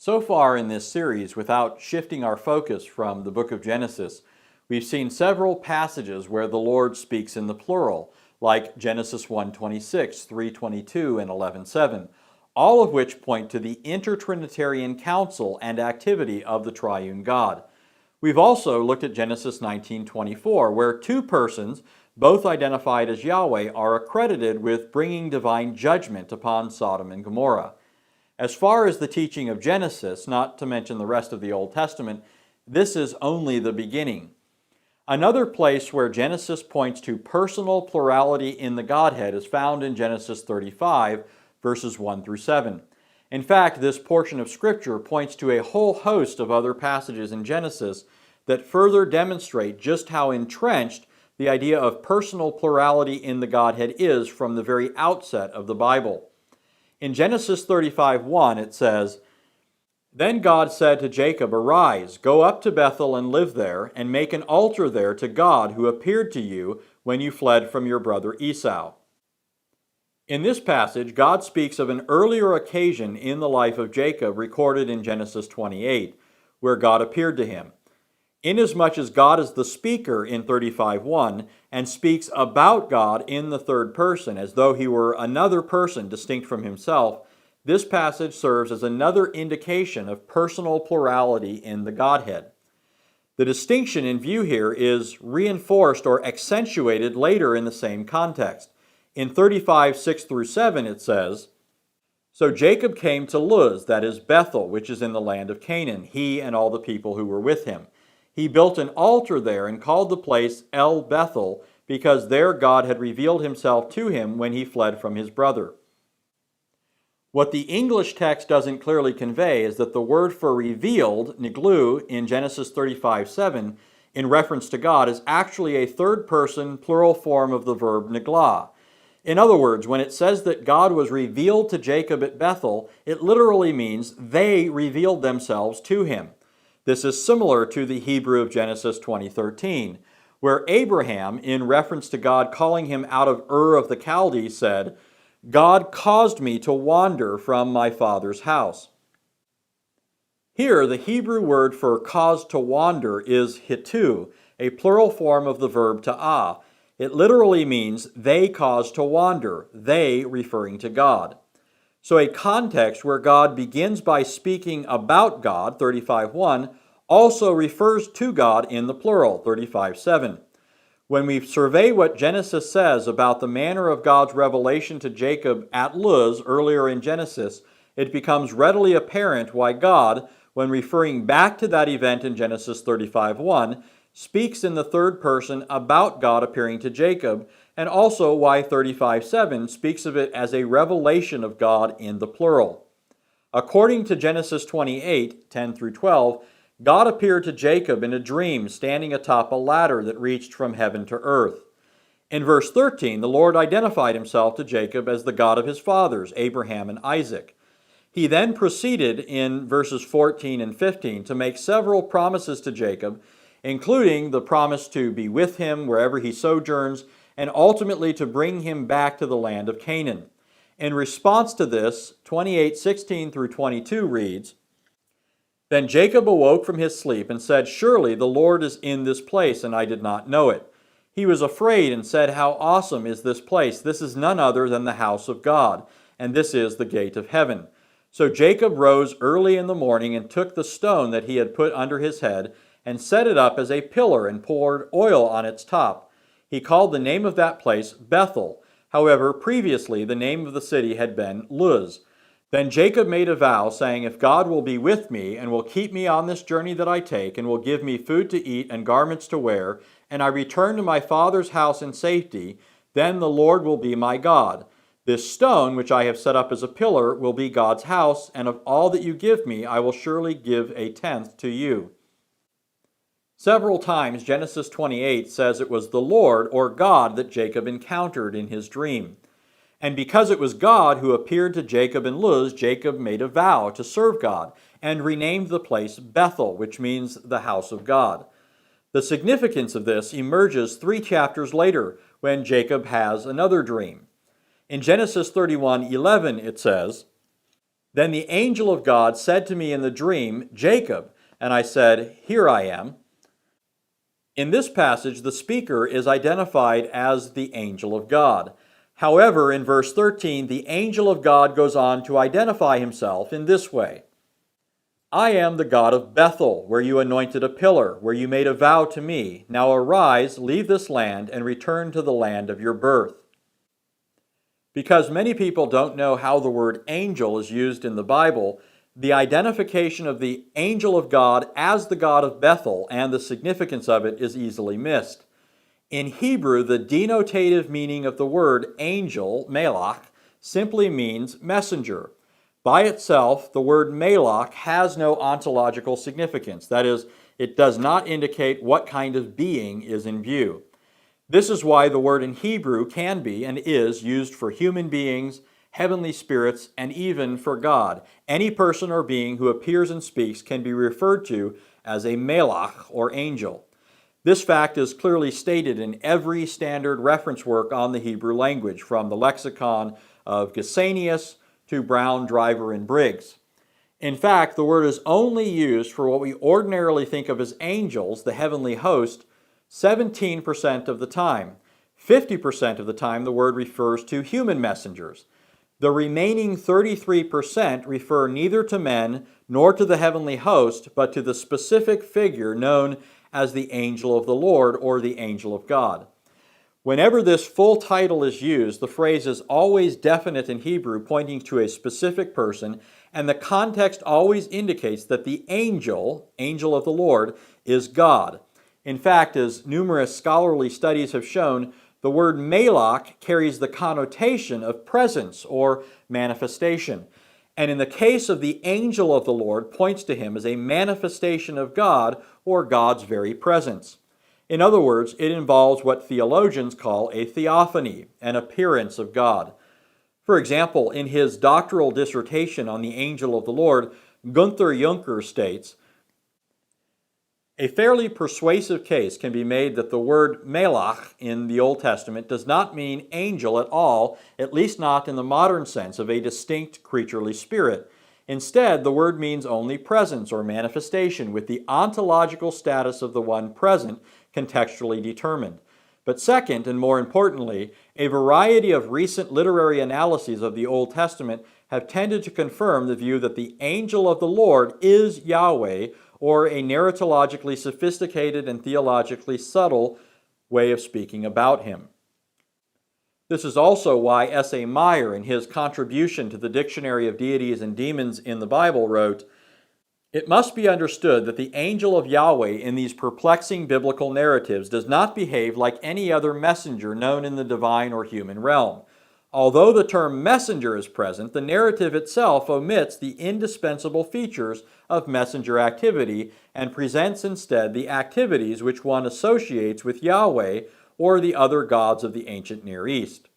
So far in this series, without shifting our focus from the book of Genesis, we've seen several passages where the Lord speaks in the plural, like Genesis 1:26, 3:22, and 11:7, all of which point to the inter-Trinitarian counsel and activity of the triune God. We've also looked at Genesis 19:24, where two persons, both identified as Yahweh, are accredited with bringing divine judgment upon Sodom and Gomorrah. As far as the teaching of Genesis, not to mention the rest of the Old Testament, this is only the beginning. Another place where Genesis points to personal plurality in the Godhead is found in Genesis 35, verses 1 through 7. In fact, this portion of Scripture points to a whole host of other passages in Genesis that further demonstrate just how entrenched the idea of personal plurality in the Godhead is from the very outset of the Bible. In Genesis 35:1 it says, "Then God said to Jacob, 'Arise, go up to Bethel and live there, and make an altar there to God who appeared to you when you fled from your brother Esau.'" In this passage, God speaks of an earlier occasion in the life of Jacob recorded in Genesis 28, where God appeared to him. Inasmuch as God is the speaker in 35:1 and speaks about God in the third person as though he were another person distinct from himself, this passage serves as another indication of personal plurality in the Godhead. The distinction in view here is reinforced or accentuated later in the same context. In 35:6 through 7 it says, "So Jacob came to Luz, that is Bethel, which is in the land of Canaan, he and all the people who were with him. He built an altar there and called the place El Bethel, because there God had revealed himself to him when he fled from his brother." What the English text doesn't clearly convey is that the word for revealed, niglu, in Genesis 35:7, in reference to God, is actually a third-person plural form of the verb nigla. In other words, when it says that God was revealed to Jacob at Bethel, it literally means they revealed themselves to him. This is similar to the Hebrew of Genesis 20:13, where Abraham, in reference to God calling him out of Ur of the Chaldees, said, "God caused me to wander from my father's house." Here, the Hebrew word for caused to wander is hitu, a plural form of the verb ta'ah. It literally means they caused to wander, they referring to God. So a context where God begins by speaking about God, 35:1, also refers to God in the plural, 35:7. When we survey what Genesis says about the manner of God's revelation to Jacob at Luz earlier in Genesis, it becomes readily apparent why God, when referring back to that event in Genesis 35:1, speaks in the third person about God appearing to Jacob, and also why 35:7 speaks of it as a revelation of God in the plural. According to Genesis 28:10 through 12, God appeared to Jacob in a dream standing atop a ladder that reached from heaven to earth. In verse 13, the Lord identified himself to Jacob as the God of his fathers, Abraham and Isaac. He then proceeded in verses 14 and 15 to make several promises to Jacob, including the promise to be with him wherever he sojourns, and ultimately to bring him back to the land of Canaan. In response to this, 28:16 through 22 reads, "Then Jacob awoke from his sleep and said, 'Surely the Lord is in this place, and I did not know it.' He was afraid and said, 'How awesome is this place! This is none other than the house of God, and this is the gate of heaven.' So Jacob rose early in the morning and took the stone that he had put under his head and set it up as a pillar and poured oil on its top. He called the name of that place Bethel. However, previously the name of the city had been Luz. Then Jacob made a vow, saying, 'If God will be with me and will keep me on this journey that I take, and will give me food to eat and garments to wear, and I return to my father's house in safety, then the Lord will be my God. This stone, which I have set up as a pillar, will be God's house, and of all that you give me, I will surely give a tenth to you.'" Several times Genesis 28 says it was the Lord or God that Jacob encountered in his dream. And because it was God who appeared to Jacob in Luz, Jacob made a vow to serve God and renamed the place Bethel, which means the house of God. The significance of this emerges 3 chapters later when Jacob has another dream. In Genesis 31:11 it says, Then the angel of God said to me in the dream, Jacob, and I said, Here I am. In this passage, the speaker is identified as the angel of God. However, in verse 13, the angel of God goes on to identify himself in this way. I am the God of Bethel, where you anointed a pillar, where you made a vow to me. Now arise, leave this land, and return to the land of your birth. Because many people don't know how the word angel is used in the Bible, the identification of the angel of God as the God of Bethel and the significance of it is easily missed. In Hebrew, the denotative meaning of the word angel, melach, simply means messenger. By itself, the word melach has no ontological significance. That is, it does not indicate what kind of being is in view. This is why the word in Hebrew can be and is used for human beings, heavenly spirits, and even for God. Any person or being who appears and speaks can be referred to as a melach or angel. This fact is clearly stated in every standard reference work on the Hebrew language, from the lexicon of Gesenius to Brown, Driver, and Briggs. In fact, the word is only used for what we ordinarily think of as angels, the heavenly host, 17% of the time. 50% of the time, the word refers to human messengers. The remaining 33% refer neither to men nor to the heavenly host, but to the specific figure known as the angel of the Lord or the angel of God. Whenever this full title is used, the phrase is always definite in Hebrew, pointing to a specific person, and the context always indicates that the angel of the Lord, is God. In fact, as numerous scholarly studies have shown, the word melach carries the connotation of presence or manifestation. And in the case of the angel of the Lord, points to him as a manifestation of God or God's very presence. In other words, it involves what theologians call a theophany, an appearance of God. For example, in his doctoral dissertation on the angel of the Lord, Gunther Juncker states, a fairly persuasive case can be made that the word melach in the Old Testament does not mean angel at all, at least not in the modern sense of a distinct creaturely spirit. Instead, the word means only presence or manifestation, with the ontological status of the one present contextually determined. But second, and more importantly, a variety of recent literary analyses of the Old Testament have tended to confirm the view that the angel of the Lord is Yahweh, or a narratologically sophisticated and theologically subtle way of speaking about him. This is also why S.A. Meyer, in his contribution to the Dictionary of Deities and Demons in the Bible, wrote, it must be understood that the angel of Yahweh in these perplexing biblical narratives does not behave like any other messenger known in the divine or human realm. Although the term messenger is present, the narrative itself omits the indispensable features of messenger activity and presents instead the activities which one associates with Yahweh or the other gods of the ancient Near East.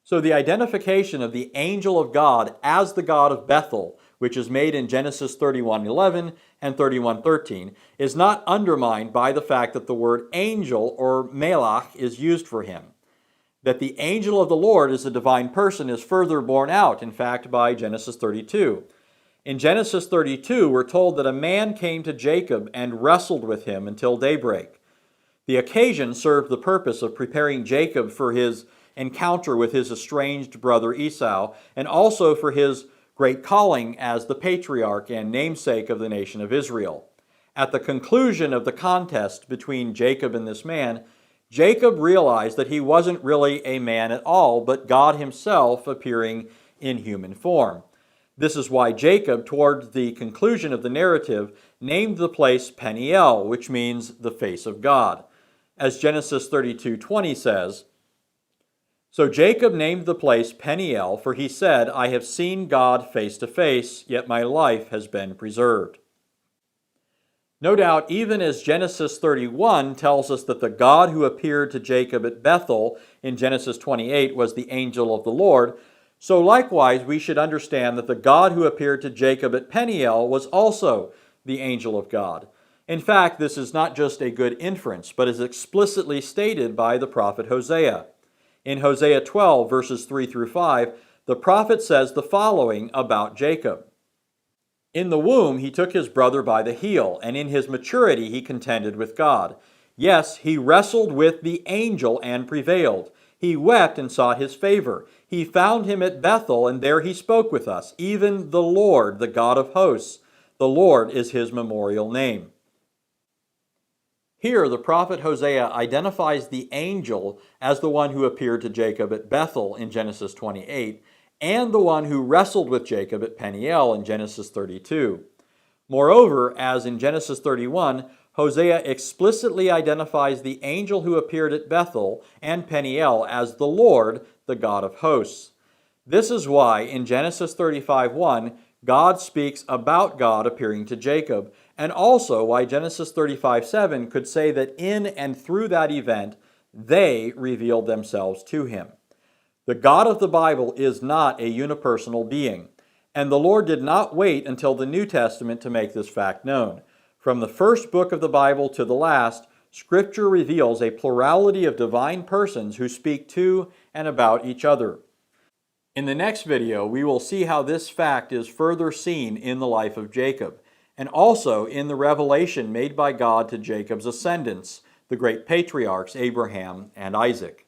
So the identification of the angel of God as the God of Bethel, which is made in Genesis 31:11 and 31:13, is not undermined by the fact that the word angel or melach is used for him. That the angel of the Lord is a divine person is further borne out, in fact, by Genesis 32. In Genesis 32, we're told that a man came to Jacob and wrestled with him until daybreak. The occasion served the purpose of preparing Jacob for his encounter with his estranged brother Esau, and also for his great calling as the patriarch and namesake of the nation of Israel. At the conclusion of the contest between Jacob and this man, Jacob realized that he wasn't really a man at all, but God himself appearing in human form. This is why Jacob, toward the conclusion of the narrative, named the place Peniel, which means the face of God. As Genesis 32:20 says, so Jacob named the place Peniel, for he said, I have seen God face to face, yet my life has been preserved. No doubt, even as Genesis 31 tells us that the God who appeared to Jacob at Bethel in Genesis 28 was the angel of the Lord, so likewise we should understand that the God who appeared to Jacob at Peniel was also the angel of God. In fact, this is not just a good inference, but is explicitly stated by the prophet Hosea. In Hosea 12, verses 3 through 5, the prophet says the following about Jacob. In the womb he took his brother by the heel, and in his maturity he contended with God. Yes, he wrestled with the angel and prevailed. He wept and sought his favor. He found him at Bethel, and there he spoke with us, even the Lord, the God of hosts. The Lord is his memorial name. Here, the prophet Hosea identifies the angel as the one who appeared to Jacob at Bethel in Genesis 28, and the one who wrestled with Jacob at Peniel in Genesis 32. Moreover, as in Genesis 31, Hosea explicitly identifies the angel who appeared at Bethel and Peniel as the Lord, the God of hosts. This is why in Genesis 35:1, God speaks about God appearing to Jacob, and also why Genesis 35:7 could say that in and through that event, they revealed themselves to him. The God of the Bible is not a unipersonal being, and the Lord did not wait until the New Testament to make this fact known. From the first book of the Bible to the last, Scripture reveals a plurality of divine persons who speak to and about each other. In the next video, we will see how this fact is further seen in the life of Jacob, and also in the revelation made by God to Jacob's ascendants, the great patriarchs Abraham and Isaac.